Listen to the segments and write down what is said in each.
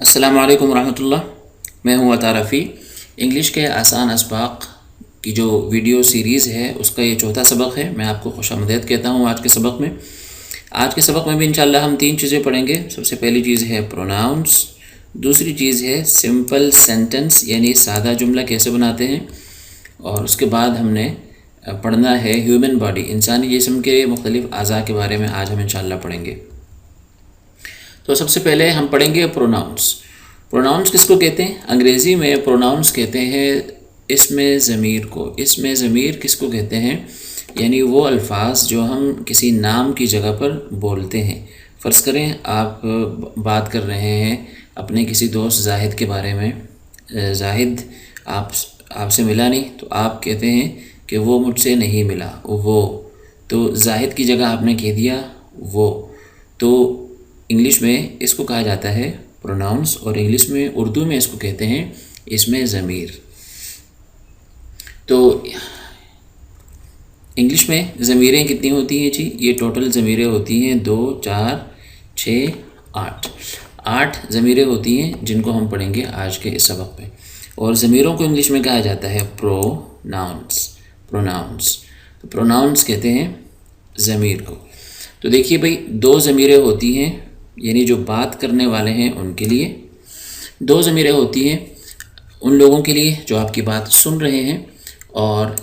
अस्सलामु अलैकुम वरहमतुल्लाह। मैं हूँ अता रफ़ी। इंग्लिश के आसान असबाक़ की जो वीडियो सीरीज़ है उसका ये चौथा सबक है। मैं आपको खुशामदीद कहता हूँ आज के सबक में। आज के सबक में भी इंशाअल्लाह हम तीन चीज़ें पढ़ेंगे। सबसे पहली चीज़ है प्रोनाउंस, दूसरी चीज़ है सिंपल सेंटेंस यानी सादा जुमला कैसे बनाते हैं, और उसके बाद हमने पढ़ना है ह्यूमन बॉडी, इंसानी जिस्म के मुख्तलिफ़ अज़ा के बारे में आज हम इंशाअल्लाह पढ़ेंगे। तो सबसे पहले हम पढ़ेंगे प्रोनाउंस। प्रोनाउंस किसको कहते हैं? अंग्रेज़ी में प्रोनाउंस कहते हैं इसमें ज़मीर को। इसमें ज़मीर किसको कहते हैं? यानी वो अल्फाज जो हम किसी नाम की जगह पर बोलते हैं। फ़र्ज़ करें आप बात कर रहे हैं अपने किसी दोस्त जाहिद के बारे में। जाहिद आपसे मिला नहीं, तो आप कहते हैं कि वो मुझसे नहीं मिला, वो। तो जाहिद की जगह आपने कह दिया वो। तो इंग्लिश में इसको कहा जाता है प्रोनाउंस, और इंग्लिश में उर्दू में इसको कहते हैं इसमें ज़मीर। तो इंग्लिश में ज़मीरें कितनी होती हैं जी? ये टोटल ज़मीरें होती हैं 2, 4, 6, 8। 8 ज़मीरें होती हैं जिनको हम पढ़ेंगे आज के इस सबक में। और ज़मीरों को इंग्लिश में कहा जाता है प्रोनाउंस। तो प्रोनाउंस कहते हैं ज़मीर को। तो देखिए भाई, 2 ज़मीरें होती हैं यानी जो बात करने वाले हैं उनके लिए। 2 ज़मीरें होती हैं उन लोगों के लिए जो आपकी बात सुन रहे हैं, और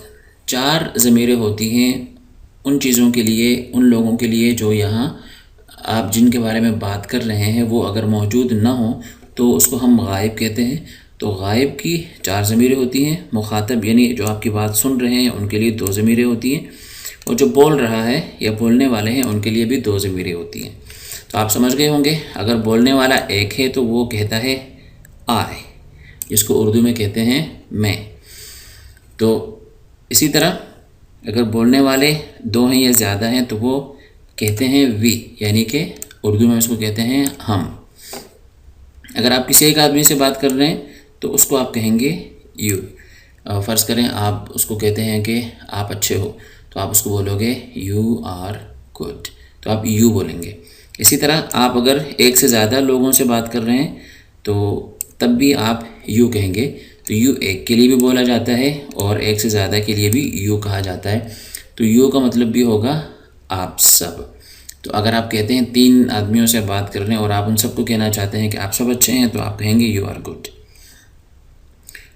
4 ज़मीरें होती हैं उन चीज़ों के लिए, उन लोगों के लिए जो यहाँ आप जिनके बारे में बात कर रहे हैं वो अगर मौजूद ना हो तो उसको हम गायब कहते हैं। तो गायब की 4 ज़मीरें होती हैं। मुखातब यानी जो आपकी बात सुन रहे हैं उनके लिए 2 ज़मीरें होती हैं, और जो बोल रहा है या बोलने वाले हैं उनके लिए भी 2 ज़मीरें होती हैं। तो आप समझ गए होंगे, अगर बोलने वाला एक है तो वो कहता है आई, जिसको उर्दू में कहते हैं मैं। तो इसी तरह अगर बोलने वाले 2 हैं या ज़्यादा हैं तो वो कहते हैं वी, यानी कि उर्दू में उसको कहते हैं हम। अगर आप किसी एक आदमी से बात कर रहे हैं तो उसको आप कहेंगे यू। फ़र्ज़ करें आप उसको कहते हैं कि आप अच्छे हो, तो आप उसको बोलोगे यू आर गुड, तो आप यू बोलेंगे। इसी तरह आप अगर एक से ज़्यादा लोगों से बात कर रहे हैं तो तब भी आप यू कहेंगे। तो यू एक के लिए भी बोला जाता है और एक से ज़्यादा के लिए भी यू कहा जाता है। तो यू का मतलब भी होगा आप सब। तो अगर आप कहते हैं 3 आदमियों से बात कर रहे हैं और आप उन सबको कहना चाहते हैं कि आप सब अच्छे हैं, तो आप कहेंगे यू आर गुड।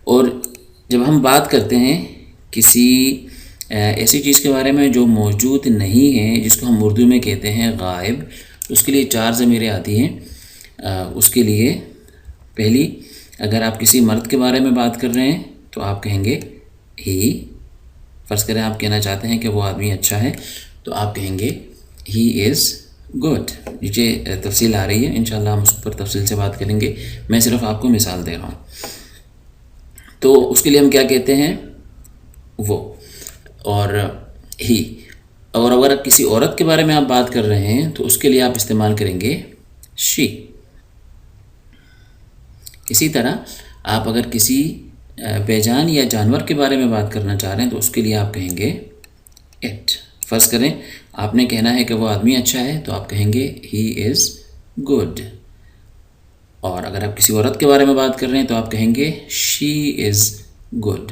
और जब हम बात करते हैं किसी ऐसी चीज़ के बारे में जो मौजूद नहीं है, जिसको हम उर्दू में कहते हैं गायब, उसके लिए 4 ज़मीरें आती हैं। उसके लिए पहली, अगर आप किसी मर्द के बारे में बात कर रहे हैं तो आप कहेंगे ही। फ़र्ज़ करें आप कहना चाहते हैं कि वो आदमी अच्छा है, तो आप कहेंगे ही इज़ गुड। नीचे तफसील आ रही है, इंशाल्लाह हम उस पर तफसील से बात करेंगे। मैं सिर्फ आपको मिसाल दे रहा हूँ। तो उसके लिए हम क्या कहते हैं? वो और ही। और अगर किसी औरत के बारे में आप बात कर रहे हैं तो उसके लिए आप इस्तेमाल करेंगे शी। इसी तरह आप अगर किसी बेजान या जानवर के बारे में बात करना चाह रहे हैं तो उसके लिए आप कहेंगे इट। फ़र्ज़ करें आपने कहना है कि वो आदमी अच्छा है, तो आप कहेंगे ही इज़ गुड। और अगर आप किसी औरत के बारे में बात कर रहे हैं तो आप कहेंगे शी इज़ गुड।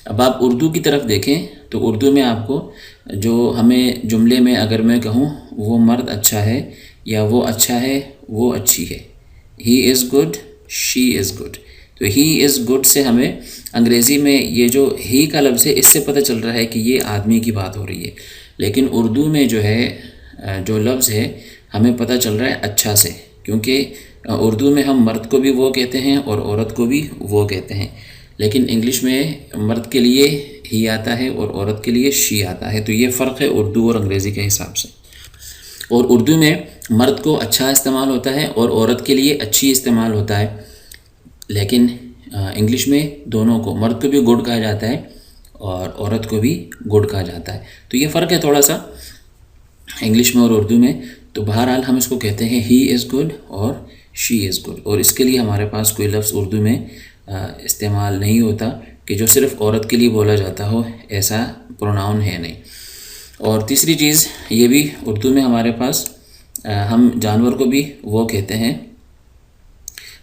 अब आप उर्दू की तरफ देखें तो उर्दू में आपको जो हमें जुमले में अगर मैं कहूँ वो मर्द अच्छा है या वो अच्छा है, वो अच्छी है, he is good, she is good. तो ही इज़ गुड से हमें अंग्रेज़ी में ये जो ही का लफ्ज़ है इससे पता चल रहा है कि ये आदमी की बात हो रही है। लेकिन उर्दू में जो है जो लफ्ज़ है हमें पता चल रहा है अच्छा से, क्योंकि उर्दू में हम मर्द को भी वो कहते हैं और औरत को भी वो कहते हैं। लेकिन इंग्लिश में मर्द के लिए ही आता है और औरत के लिए शी आता है। तो ये फ़र्क है उर्दू और अंग्रेज़ी के हिसाब से। और उर्दू में मर्द को अच्छा इस्तेमाल होता है और औरत के लिए अच्छी इस्तेमाल होता है। लेकिन इंग्लिश में दोनों को, मर्द को भी गुड कहा जाता है और औरत को भी गुड कहा जाता है। तो ये फ़र्क है थोड़ा सा इंग्लिश में और उर्दू में। तो बहरहाल हम इसको कहते हैं ही इज़ गुड और शी इज़ गुड। और इसके लिए हमारे पास कोई लफ्ज़ उर्दू में इस्तेमाल नहीं होता कि जो सिर्फ़ औरत के लिए बोला जाता हो, ऐसा प्रोनाउन है नहीं। और तीसरी चीज़ ये भी उर्दू में हमारे पास हम जानवर को भी वो कहते हैं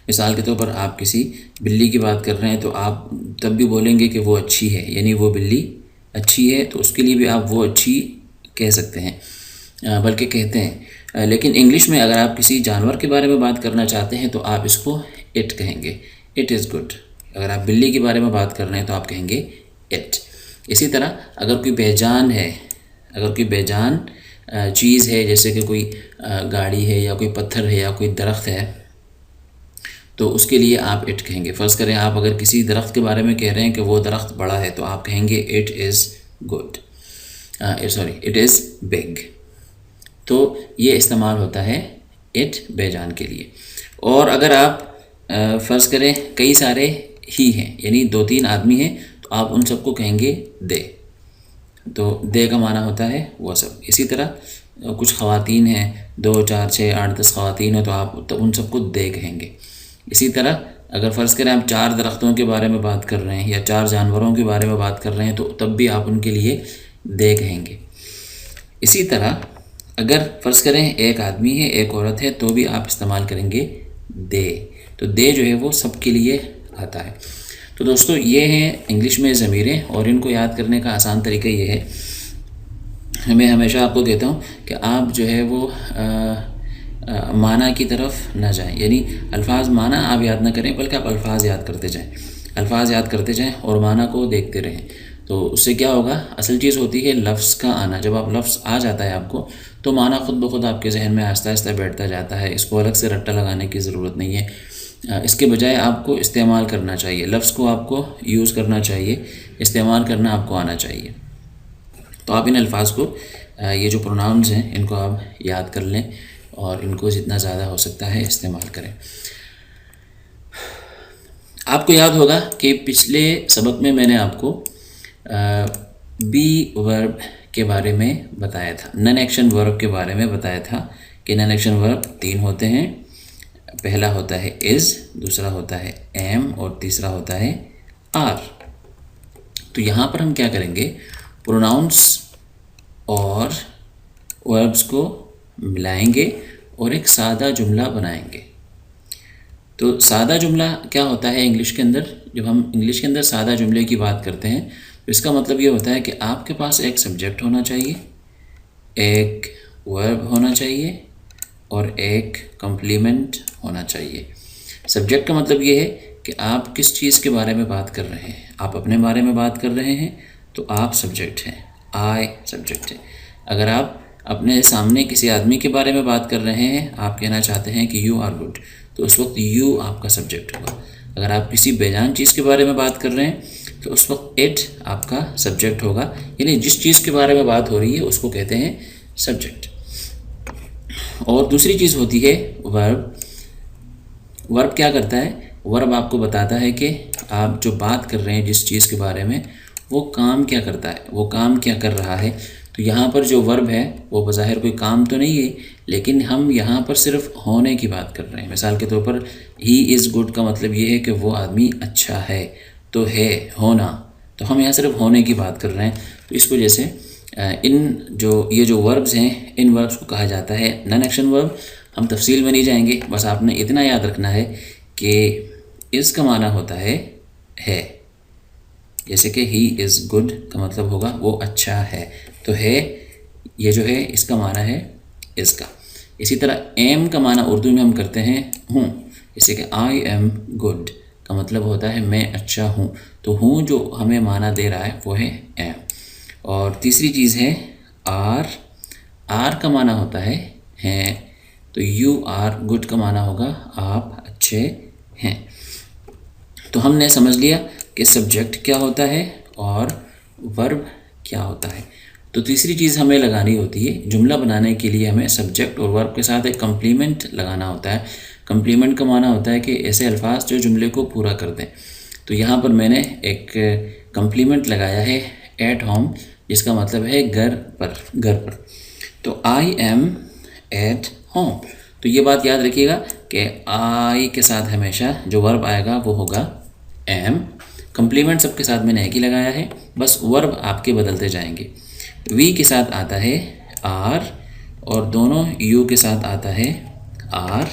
मिसाल के तौर पर आप किसी बिल्ली की बात कर रहे हैं तो आप तब भी बोलेंगे कि वो अच्छी है, यानी वो बिल्ली अच्छी है, तो उसके लिए भी आप वो अच्छी कह सकते हैं, बल्कि कहते हैं। लेकिन इंग्लिश में अगर आप किसी जानवर के बारे में बात करना चाहते हैं तो आप इसको इट कहेंगे, इट इज़ गुड। अगर आप बिल्ली के बारे में बात कर रहे हैं तो आप कहेंगे इट। इसी तरह अगर कोई बेजान है, अगर कोई बेजान चीज़ है, जैसे कि कोई गाड़ी है या कोई पत्थर है या कोई दरख्त है, तो उसके लिए आप इट कहेंगे। फ़र्ज़ करें आप अगर किसी दरख्त के बारे में कह रहे हैं कि वो दरख्त बड़ा है, तो आप कहेंगे it is good, it is big. तो ये इस्तेमाल होता है इट बेजान के लिए। और अगर आप फ़र्ज़ करें कई सारे ही हैं, यानी 2-3 आदमी हैं, तो आप उन सबको कहेंगे दे। तो दे का माना होता है वो सब। इसी तरह कुछ ख़वातीन हैं, 2, 4, 6, 8, 10 ख़वातीन हैं, तो आप उन सबको दे कहेंगे। इसी तरह अगर फ़र्ज़ करें आप 4 दरख्तों के बारे में बात कर रहे हैं या 4 जानवरों के बारे में बात कर रहे हैं, तो तब भी आप उनके लिए दे कहेंगे। इसी तरह अगर फ़र्ज़ करें एक आदमी है, एक औरत है, तो भी आप इस्तेमाल करेंगे दे। तो दे जो है वो सबके लिए आता है। तो दोस्तों ये हैं इंग्लिश में ज़मीरें, और इनको याद करने का आसान तरीका ये है, मैं हमेशा आपको कहता हूँ कि आप जो है वो माना की तरफ ना जाएं, यानी अल्फाज माना आप याद ना करें, बल्कि आप अल्फाज याद करते जाएं, अल्फाज याद करते जाएं और माना को देखते रहें। तो उससे क्या होगा, असल चीज़ होती है लफ्ज़ का आना। जब आप लफ्ज़ आ जाता है आपको, तो माना ख़ुद ब खुद आपके जहन में आहिस्ता आहिस्ता बैठता जाता है। इसको अलग से रट्टा लगाने की ज़रूरत नहीं है। इसके बजाय आपको इस्तेमाल करना चाहिए, लफ्ज़ को आपको यूज़ करना चाहिए, इस्तेमाल करना आपको आना चाहिए। तो आप इन अल्फाज को, ये जो प्रोनाउंस हैं, इनको आप याद कर लें और इनको जितना ज़्यादा हो सकता है इस्तेमाल करें। आपको याद होगा कि पिछले सबक में मैंने आपको बी वर्ब के बारे में बताया था, नॉन एक्शन वर्ब के बारे में बताया था कि नॉन एक्शन वर्ब 3 होते हैं। पहला होता है इज़, दूसरा होता है एम और तीसरा होता है आर। तो यहाँ पर हम क्या करेंगे, प्रोनाउंस और वर्ब्स को मिलाएंगे और एक सादा जुमला बनाएंगे। तो सादा जुमला क्या होता है इंग्लिश के अंदर, जब हम इंग्लिश के अंदर सादा जुमले की बात करते हैं तो इसका मतलब ये होता है कि आपके पास एक सब्जेक्ट होना चाहिए, एक वर्ब होना चाहिए और एक कम्प्लीमेंट होना चाहिए। सब्जेक्ट का मतलब ये है कि आप किस चीज़ के बारे में बात कर रहे हैं। आप अपने बारे में बात कर रहे हैं तो आप सब्जेक्ट हैं, आई सब्जेक्ट है। अगर आप अपने सामने किसी आदमी के बारे में बात कर रहे हैं, आप कहना चाहते हैं कि यू आर गुड, तो उस वक्त यू आपका सब्जेक्ट होगा। अगर आप किसी बेजान चीज़ के बारे में बात कर रहे हैं तो उस वक्त इट आपका सब्जेक्ट होगा, यानी जिस चीज़ के बारे में बात हो रही है उसको कहते हैं सब्जेक्ट। और दूसरी चीज़ होती है वर्ब। वर्ब क्या करता है, वर्ब आपको बताता है कि आप जो बात कर रहे हैं जिस चीज़ के बारे में, वो काम क्या करता है, वो काम क्या कर रहा है। तो यहाँ पर जो वर्ब है वो बज़ाहिर कोई काम तो नहीं है, लेकिन हम यहाँ पर सिर्फ होने की बात कर रहे हैं। मिसाल के तौर पर ही इज़ गुड का मतलब ये है कि वो आदमी अच्छा है, तो है होना, तो हम यहाँ सिर्फ होने की बात कर रहे हैं। तो इस वजह से ये जो वर्ब्स हैं, इन वर्ब्स को कहा जाता है नॉन एक्शन वर्ब। हम तफसील में नहीं जाएंगे, बस आपने इतना याद रखना है कि इज़ का माना होता है, जैसे कि ही इज़ गुड का मतलब होगा वो अच्छा है, तो है ये जो है इसका माना है इसका। इसी तरह एम का माना उर्दू में हम करते हैं हूँ, जैसे कि आई एम गुड का मतलब होता है मैं अच्छा हूँ, तो हूँ जो हमें माना दे रहा है वो है एम। और तीसरी चीज़ है आर, आर का माना होता है हैं, तो यू आर गुड का माना होगा आप अच्छे हैं। तो हमने समझ लिया कि सब्जेक्ट क्या होता है और वर्ब क्या होता है। तो तीसरी चीज़ हमें लगानी होती है, जुमला बनाने के लिए हमें सब्जेक्ट और वर्ब के साथ एक कम्प्लीमेंट लगाना होता है। कम्प्लीमेंट का माना होता है कि ऐसे अल्फाज जो जुमले को पूरा कर दें। तो यहाँ पर मैंने एक कम्प्लीमेंट लगाया है एट होम, जिसका मतलब है घर पर। तो आई एम एट होम। तो ये बात याद रखिएगा कि आई के साथ हमेशा जो वर्ब आएगा वो होगा एम। कम्प्लीमेंट सबके साथ मैंने एक ही लगाया है, बस वर्ब आपके बदलते जाएंगे। वी के साथ आता है आर और दोनों यू के साथ आता है आर,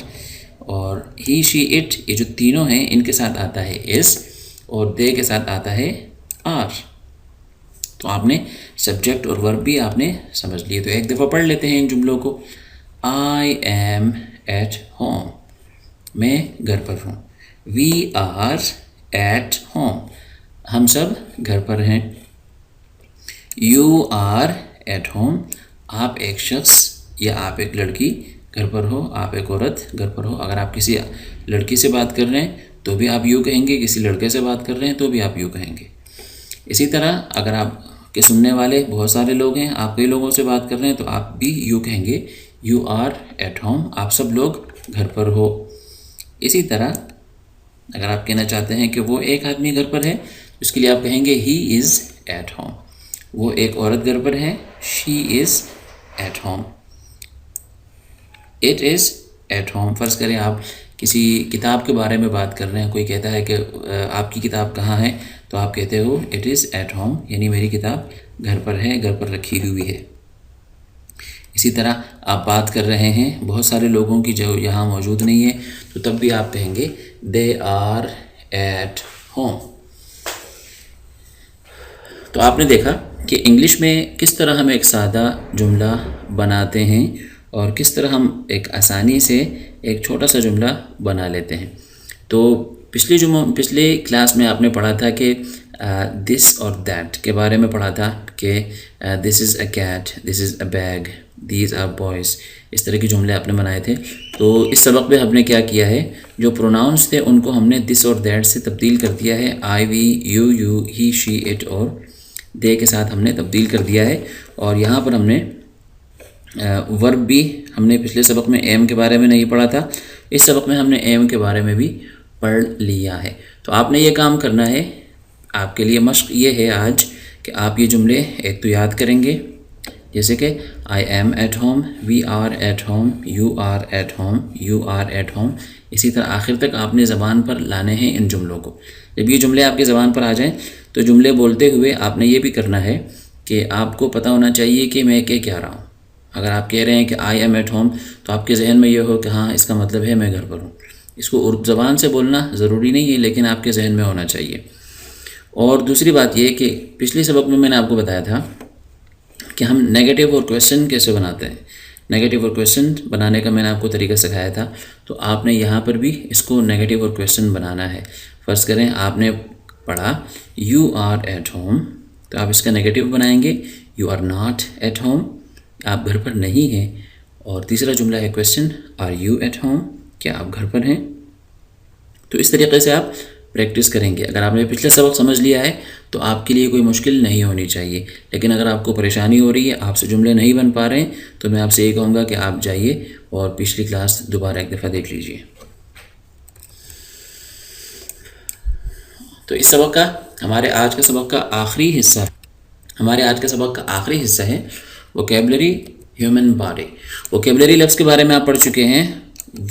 और ही शी इट, ये जो तीनों हैं इनके साथ आता है इज़, और दे के साथ आता है आर। तो आपने सब्जेक्ट और वर्ब भी आपने समझ लिए। तो एक दफ़ा पढ़ लेते हैं इन जुमलों को। आई एम एट होम, मैं घर पर हूँ। वी आर एट होम, हम सब घर पर हैं। यू आर एट होम, आप एक शख्स या आप एक लड़की घर पर हो, आप एक औरत घर पर हो। अगर आप किसी लड़की से बात कर रहे हैं तो भी आप यू कहेंगे, किसी लड़के से बात कर रहे हैं तो भी आप यू कहेंगे। इसी तरह अगर आप के सुनने वाले बहुत सारे लोग हैं, आप कई लोगों से बात कर रहे हैं तो आप भी यू कहेंगे, यू आर एट होम, आप सब लोग घर पर हो। इसी तरह अगर आप कहना चाहते हैं कि वो एक आदमी घर पर है, उसके लिए आप कहेंगे ही इज़ एट होम। वो एक औरत घर पर है, she is at home. It is at home. फ़र्ज़ करें आप किसी किताब के बारे में बात कर रहे हैं, कोई कहता है कि आपकी किताब कहाँ है, तो आप कहते हो इट इज़ एट होम, यानी मेरी किताब घर पर है, घर पर रखी हुई है। इसी तरह आप बात कर रहे हैं बहुत सारे लोगों की जो यहाँ मौजूद नहीं है, तो तब भी आप कहेंगे दे आर एट होम। तो आपने देखा कि इंग्लिश में किस तरह हम एक सादा जुमला बनाते हैं और किस तरह हम एक आसानी से एक छोटा सा जुमला बना लेते हैं। तो पिछले क्लास में आपने पढ़ा था कि दिस और दैट के बारे में पढ़ा था कि this is a cat, this is a bag, these are boys, इस तरह के जुमले आपने बनाए थे। तो इस सबक में हमने क्या किया है, जो प्रोनाउंस थे उनको हमने दिस और दैट से तब्दील कर दिया है। I, we, you, he, she, it और दे के साथ हमने तब्दील कर दिया है। और यहाँ पर हमने वर्ब भी, हमने पिछले सबक में एम के बारे में नहीं पढ़ा था, इस सबक में हमने एम के बारे में भी पढ़ लिया है। तो आपने ये काम करना है, आपके लिए मश्क ये है आज कि आप ये जुमले एक तो याद करेंगे, जैसे कि I am at home, we are at home, you are at home, you are at home. इसी तरह आखिर तक आपने ज़बान पर लाने हैं इन जुमलों को। जब ये जुमले आपकी ज़बान पर आ जाएं तो जुमले बोलते हुए आपने ये भी करना है कि आपको पता होना चाहिए कि मैं क्या रहा हूँ। अगर आप कह रहे हैं कि आई एम एट होम, तो आपके जहन में ये हो कि हाँ, इसका मतलब है मैं घर पर हूँ। इसको ज़बान से बोलना ज़रूरी नहीं है, लेकिन आपके जहन में होना चाहिए। और दूसरी बात यह कि पिछले सबक में मैंने आपको बताया था कि हम नेगेटिव और क्वेश्चन कैसे बनाते हैं। नेगेटिव और क्वेश्चन बनाने का मैंने आपको तरीका सिखाया था, तो आपने यहाँ पर भी इसको नेगेटिव और क्वेश्चन बनाना है। फ़र्ज़ करें आपने पढ़ा यू आर एट होम, तो आप इसका नेगेटिव बनाएंगे you are not at home, आप घर पर नहीं हैं। और तीसरा जुमला है question, are you at home, क्या आप घर पर हैं। तो इस तरीके से आप प्रैक्टिस करेंगे। अगर आपने पिछले सबक समझ लिया है तो आपके लिए कोई मुश्किल नहीं होनी चाहिए। लेकिन अगर आपको परेशानी हो रही है, आपसे जुमले नहीं बन पा रहे हैं, तो मैं आपसे ये कहूँगा कि आप जाइए और पिछली क्लास दोबारा एक दफ़ा देख लीजिए। तो इस सबक का, हमारे आज के सबक का आखिरी हिस्सा है वोकैबुलरी ह्यूमन बॉडी। वोकैबुलरी लफ्ज़ के बारे में आप पढ़ चुके हैं।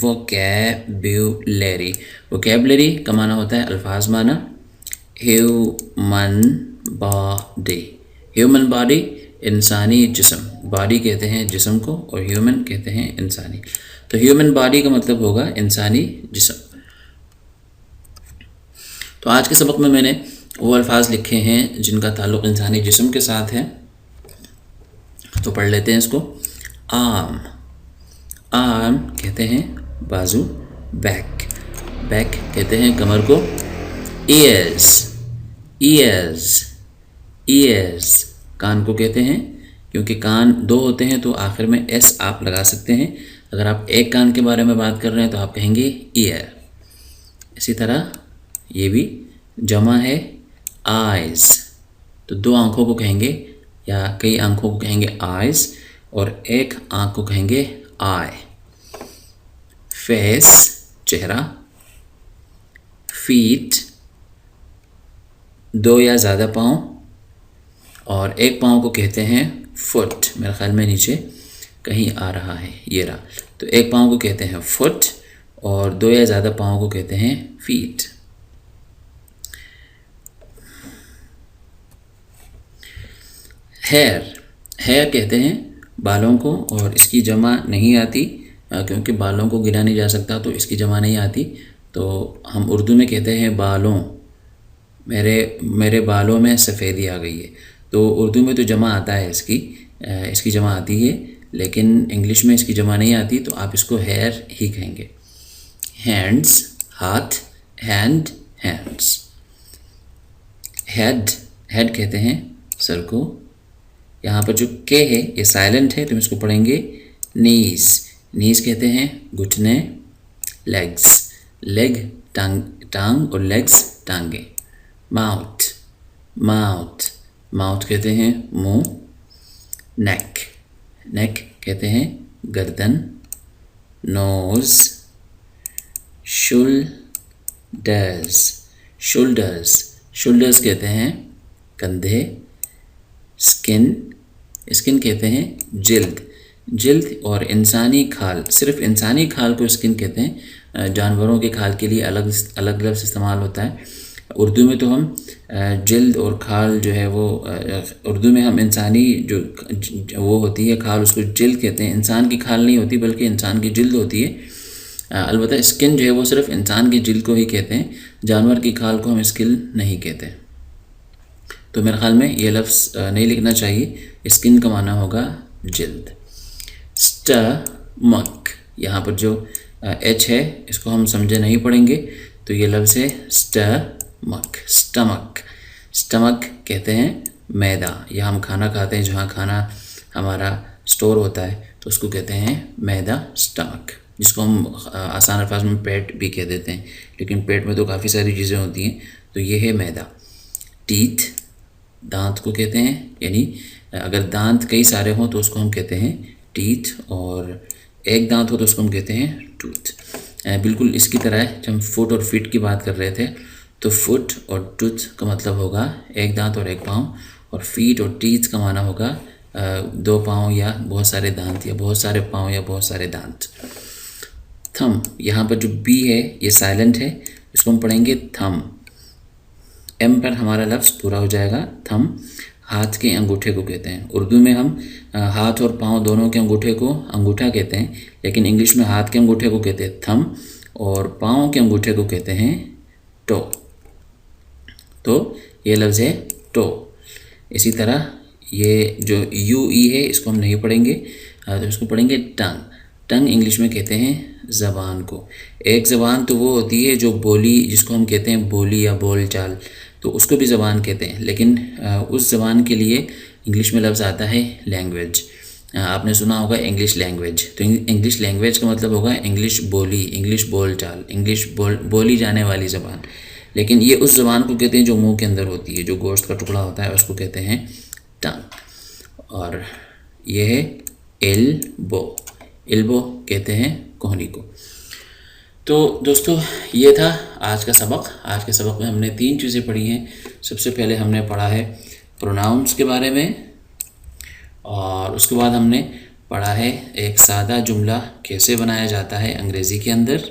वोकैबुलरी, वोकैबुलरी का माना होता है अल्फाज माना। ह्यूमन बॉडी, ह्यूमन बॉडी इंसानी जिस्म, बॉडी कहते हैं जिस्म को और ह्यूमन कहते हैं इंसानी। तो ह्यूमन बॉडी का मतलब होगा इंसानी जिस्म। तो आज के सबक में मैंने वो अल्फाज लिखे हैं जिनका ताल्लुक़ इंसानी जिस्म के साथ है, तो पढ़ लेते हैं इसको। आर्म, आर्म कहते हैं बाजू। बैक, बैक कहते हैं कमर को। ईयर्स, ईयर्स, ईयर्स कान को कहते हैं। क्योंकि कान दो होते हैं तो आखिर में एस आप लगा सकते हैं। अगर आप एक कान के बारे में बात कर रहे हैं तो आप कहेंगे ईयर। इसी तरह ये भी जमा है आइज़, तो दो आँखों को कहेंगे या कई आँखों को कहेंगे आइज़ और एक आँख को कहेंगे आई। फेस चेहरा। फीट दो या ज़्यादा पाँव और एक पाँव को कहते हैं फुट। मेरे ख्याल में नीचे कहीं आ रहा है, ये रहा। तो एक पाँव को कहते हैं फुट और दो या ज़्यादा पाँव को कहते हैं फीट। हेयर, हेयर कहते हैं बालों को और इसकी जमा नहीं आती, क्योंकि बालों को गिना नहीं जा सकता तो इसकी जमा नहीं आती, तो हम उर्दू में कहते हैं बालों, मेरे बालों में सफ़ेदी आ गई है। तो उर्दू में तो जमा आता है इसकी जमा आती है, लेकिन इंग्लिश में इसकी जमा नहीं आती, तो आप इसको हेयर ही कहेंगे। हैंड्स हाथ, हैंड हैंड्स। हेड कहते हैं सर को। यहाँ पर जो के है ये साइलेंट है, तो हम इसको पढ़ेंगे नीज कहते हैं घुटने। लेग टांग और लेग्स टांगे। माउथ कहते हैं मुंह। नेक कहते हैं गर्दन। नोज। शोल्डर्स कहते हैं कंधे। स्किन कहते हैं जिल्द और इंसानी खाल, सिर्फ इंसानी खाल को स्किन कहते हैं। जानवरों के खाल के लिए अलग अलग लफ्ज़ इस्तेमाल होता है। उर्दू में तो हम जिल्द और खाल जो है वो उर्दू में हम इंसानी जो वो होती है खाल, उसको जिल्द कहते हैं। इंसान की खाल नहीं होती बल्कि इंसान की जिल्द होती है। अलबत्ता स्किन जो है वो सिर्फ इंसान की जिल्द को ही कहते हैं, जानवर की खाल को हम स्किन नहीं कहते। तो मेरे ख्याल में ये लफ्ज़ नहीं लिखना चाहिए, स्किन का माना होगा जिल्द। स्टमक, यहाँ पर जो एच है इसको हम समझे नहीं पढ़ेंगे, तो ये लफ्ज़ है स्टमक कहते हैं मैदा। या हम खाना खाते हैं, जहाँ खाना हमारा स्टोर होता है तो उसको कहते हैं मैदा, स्टमक, जिसको हम आसान अल्फाज में पेट भी कह देते हैं, लेकिन पेट में तो काफ़ी सारी चीज़ें होती हैं, तो ये है मैदा। टीथ दांत को कहते हैं, यानी अगर दांत कई सारे हों तो उसको हम कहते हैं टीथ, और एक दांत हो तो उसको हम कहते हैं टूथ। बिल्कुल इसकी तरह जब हम फुट और फीट की बात कर रहे थे, तो फुट और टूथ का मतलब होगा एक दांत और एक पाँव, और फीट और टीथ का माना होगा दो पाँव या बहुत सारे दांत, या बहुत सारे पाँव या बहुत सारे दांत। थम, यहाँ पर जो बी है ये साइलेंट है, इसको हम पढ़ेंगे थम। एम पर हमारा लफ्ज़ पूरा हो जाएगा। थम हाथ के अंगूठे को कहते हैं। उर्दू में हम हाथ और पाँव दोनों के अंगूठे को अंगूठा कहते हैं, लेकिन इंग्लिश में हाथ के अंगूठे को कहते हैं थम, और पाँव के अंगूठे को कहते हैं टो। तो ये लफ्ज़ है टो। इसी तरह ये जो यू ई है इसको हम नहीं पढ़ेंगे, तो इसको पढ़ेंगे टंग इंग्लिश में कहते हैं ज़बान को। एक ज़बान तो वो होती है जो बोली, जिसको हम कहते हैं बोली या बोल चाल, तो उसको भी ज़बान कहते हैं, लेकिन उस ज़बान के लिए इंग्लिश में लफ्ज़ आता है लैंग्वेज। आपने सुना होगा इंग्लिश लैंग्वेज, तो इंग्लिश लैंग्वेज का मतलब होगा इंग्लिश बोली, इंग्लिश बोल चाल, इंग्लिश बोली जाने वाली ज़बान। लेकिन ये उस ज़बान को कहते हैं जो मुंह के अंदर होती है, जो गोश्त का टुकड़ा होता है, उसको कहते हैं टंग। और ये है एल्बो कहते हैं कोहनी को। तो दोस्तों ये था आज का सबक। आज के सबक में हमने 3 चीज़ें पढ़ी हैं। सबसे पहले हमने पढ़ा है प्रोनाउंस के बारे में, और उसके बाद हमने पढ़ा है एक सादा जुमला कैसे बनाया जाता है अंग्रेज़ी के अंदर,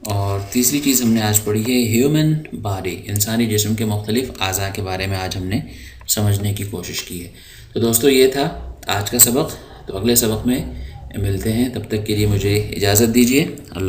और तीसरी चीज़ हमने आज पढ़ी है ह्यूमन बॉडी, इंसानी जिस्म के मुख्तलिफ अज़ा के बारे में आज हमने समझने की कोशिश की है। तो दोस्तों ये था आज का सबक। तो अगले सबक में मिलते हैं, तब तक के लिए मुझे इजाज़त दीजिए। अल्लाह।